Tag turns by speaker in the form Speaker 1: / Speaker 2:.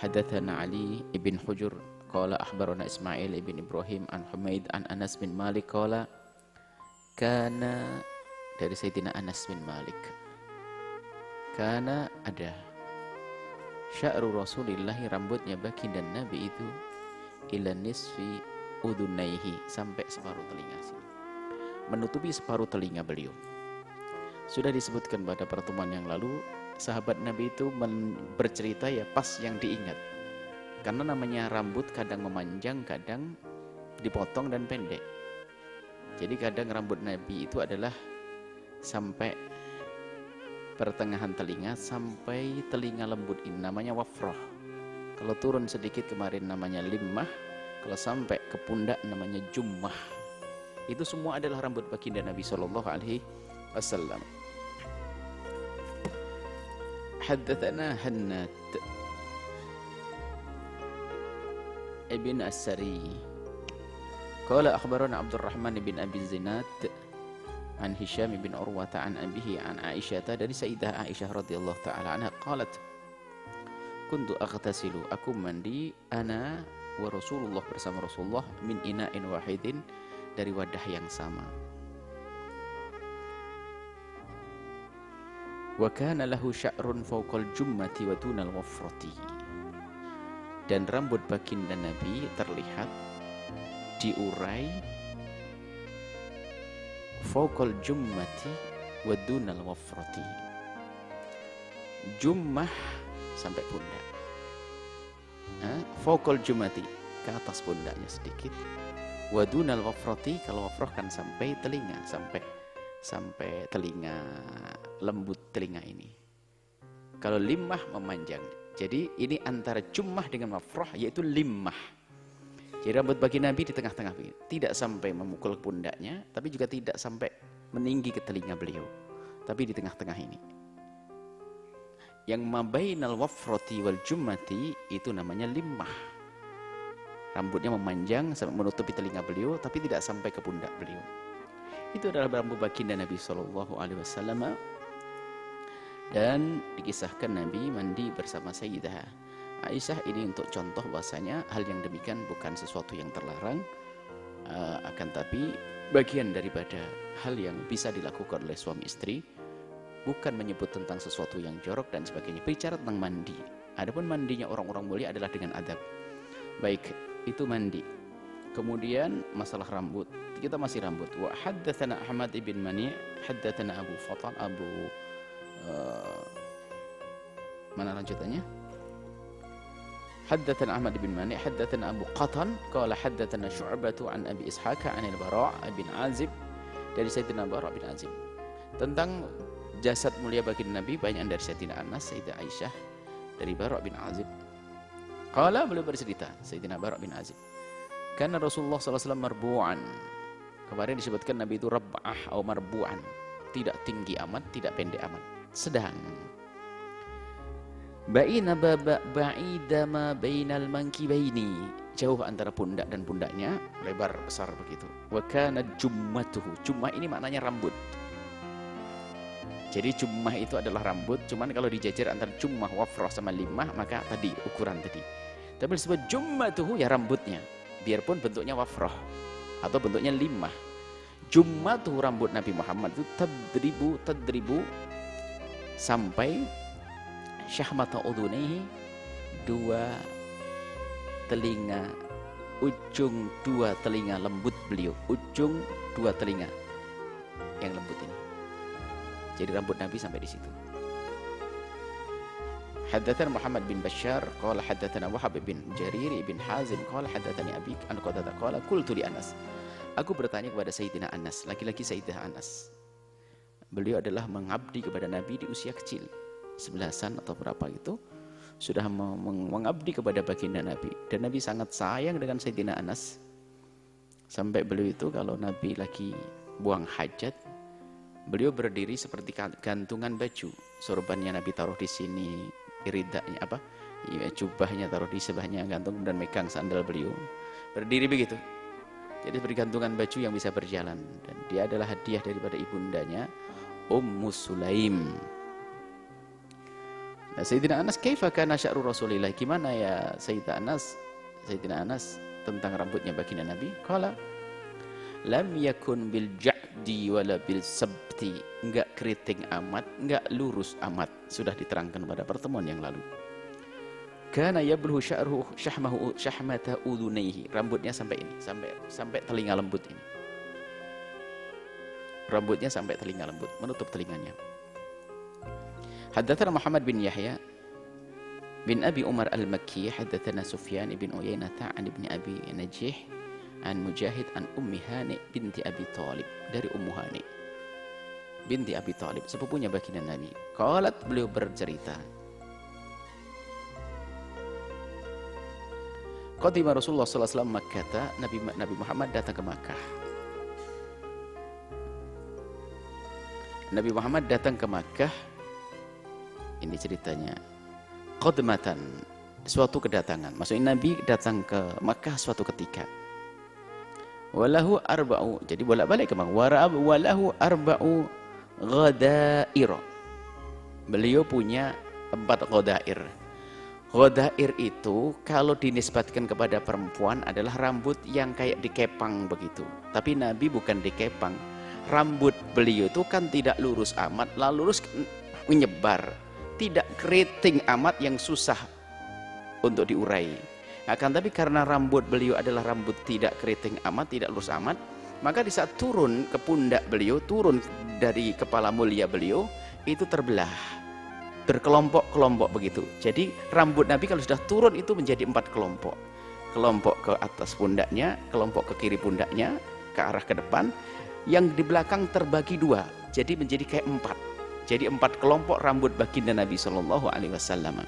Speaker 1: Hadatsana Ali ibn Hujur qala akhbarana Ismail ibn Ibrahim an Humaid an Anas bin Malik qala kana, dari Sayyidina Anas bin Malik, kana ada sya'ru Rasulillahi, rambutnya baginda Nabi itu ila nisfi udunaihi, sampai separuh telinga sini, menutupi separuh telinga beliau. Sudah disebutkan pada pertemuan yang lalu, sahabat Nabi itu bercerita ya pas yang diingat, karena namanya rambut kadang memanjang, kadang dipotong dan pendek. Jadi kadang rambut Nabi itu adalah sampai pertengahan telinga, sampai telinga lembut ini namanya wafroh. Kalau turun sedikit kemarin namanya limmah, kalau sampai ke pundak namanya jummah. Itu semua adalah rambut baginda Nabi sallallahu alaihi wasallam. Haddatsana Hannad ibn As-Sari qala akhbarana Abdurrahman bin Abi Zinad an Hisham bin Urwah an abihi an Aisyah, dari Sayyidah Aisyah radhiyallahu taala anha qalat kuntu aghtasilu, aku mandi, ana wa Rasulullah, bersama Rasulullah, min ina'in wahidin, dari wadah yang sama. Wa kana lahu sya'run fawqal jummati wa dunal wafrati, dan rambut baginda Nabi terlihat diurai fawqal jummati wa dunal wafrati, jummah sampai pundak, fawqal jummati, ke atas pundaknya sedikit, wa dunal wafrati, kalau wafrah kan sampai telinga, sampai telinga, lembut telinga ini. Kalau limmah memanjang. Jadi ini antara jummah dengan wafrah, yaitu limmah. Jadi rambut bagi Nabi di tengah-tengah, tidak sampai memukul pundaknya, tapi juga tidak sampai meninggi ke telinga beliau, tapi di tengah-tengah ini. Yang mabainal wafrati wal jummati itu namanya limmah. Rambutnya memanjang sampai menutupi telinga beliau, tapi tidak sampai ke pundak beliau. Itu adalah rambut baginda Nabi sallallahu alaihi wasallam. Dan dikisahkan Nabi mandi bersama Sayyidah Aisyah. Ini untuk contoh bahasanya hal yang demikian bukan sesuatu yang terlarang, akan tapi bagian daripada hal yang bisa dilakukan oleh suami istri, bukan menyebut tentang sesuatu yang jorok dan sebagainya. Bicara tentang mandi. Adapun mandinya orang-orang mulia adalah dengan adab. Baik, itu mandi. Kemudian masalah rambut, kita masih rambut. Wa haddatsana Ahmad ibn Mani' haddatsana Abu Fatan mana lanjutannya? Haddatsana Ahmad bin Mani' haddatsana Abu Qatan qala haddatsana Syu'bah an Abi Ishaq an al-Bara' bin Azib, dari Sayyidina Bara' bin Azib, tentang jasad mulia baginda Nabi, banyak dari Sayyidina Anas, Sayyidah Aisyah, dari Bara' bin Azib. Qala, beliau bercerita, Sayyidina Bara' bin Azib, karena Rasulullah SAW marbu'an, kemarin disebutkan Nabi itu rab'ah atau marbu'an, tidak tinggi amat, tidak pendek amat, sedang. Ba'ida ma bainal mankibaini, jauh antara pundak dan pundaknya, lebar besar begitu. Wa kana jummatuhu, jummah ini maknanya rambut. Jadi jummah itu adalah rambut, cuman kalau dijajar antara jummah, wafrah sama limmah, maka tadi ukuran tadi. Tapi disebut jummatuhu ya rambutnya, biarpun bentuknya wafrah atau bentuknya limmah. Jummatuhu, rambut Nabi Muhammad itu tadribu sampai syahmata udhunaihi, dua telinga, ujung dua telinga lembut beliau, ujung dua telinga yang lembut ini. Jadi rambut Nabi sampai di situ. Haddatsana Muhammad bin Bashar qala haddatsana Wahab bin Jarir bin Hazim qala haddatsani Abi an Qatadah qala qultu li Anas, aku bertanya kepada Sayyidina Anas, laki-laki Sayyidah Anas. Beliau adalah mengabdi kepada Nabi di usia kecil, 11-an atau berapa itu, sudah mengabdi kepada baginda Nabi, dan Nabi sangat sayang dengan Sayyidina Anas, sampai beliau itu kalau Nabi lagi buang hajat, beliau berdiri seperti gantungan baju, sorbannya Nabi taruh di sini, ridanya apa, ya, jubahnya taruh di sebelahnya gantung, dan megang sandal beliau, berdiri begitu. Jadi seperti gantungan baju yang bisa berjalan, dan dia adalah hadiah daripada ibundanya Ummu Sulaim. Nah, Sayyidina Anas, kaifa kana sya'ru Rasulillah? Gimana ya Sayyidina Anas tentang rambutnya baginda Nabi? Qala lam yakun bil ja'di wala bil sabti, enggak keriting amat, enggak lurus amat. Sudah diterangkan pada pertemuan yang lalu. Kana yabluhu sya'ruhu syahmata udhunaihi, rambutnya sampai ini, sampai telinga lembut ini. Rambutnya sampai telinga lembut, menutup telinganya. Haddatsana Muhammad bin Yahya bin Abi Umar al-Makki, haddatsana Sufyan bin Uyainah an ibn Abi Najih an Mujahid an Ummi Hani binti Abi Thalib, dari Ummu Hani binti Abi Thalib, sepupunya baginda Nabi. Qalat, beliau bercerita, qadima Rasulullah sallallahu alaihi wasallam Makkah, Nabi Muhammad datang ke Makkah. Nabi Muhammad datang ke Makkah. Ini ceritanya, qadmatan, suatu kedatangan. Maksudnya Nabi datang ke Makkah suatu ketika. Walahu arba'u, jadi bolak-balik ke Makkah. Walahu arba'u ghadair. Beliau punya 4 ghadair. Ghadair itu kalau dinisbatkan kepada perempuan adalah rambut yang kayak dikepang begitu. Tapi Nabi bukan dikepang. Rambut beliau itu kan tidak lurus amat, lalu lurus menyebar. Tidak keriting amat yang susah untuk diurai. Akan tapi karena rambut beliau adalah rambut tidak keriting amat, tidak lurus amat, maka di saat turun ke pundak beliau, turun dari kepala mulia beliau, itu terbelah, berkelompok-kelompok begitu. Jadi rambut Nabi kalau sudah turun itu menjadi 4 kelompok. Kelompok ke atas pundaknya, kelompok ke kiri pundaknya, ke arah ke depan, yang di belakang terbagi 2, jadi menjadi kayak 4. Jadi 4 kelompok rambut baginda Nabi Shallallahu Alaihi Wasallam.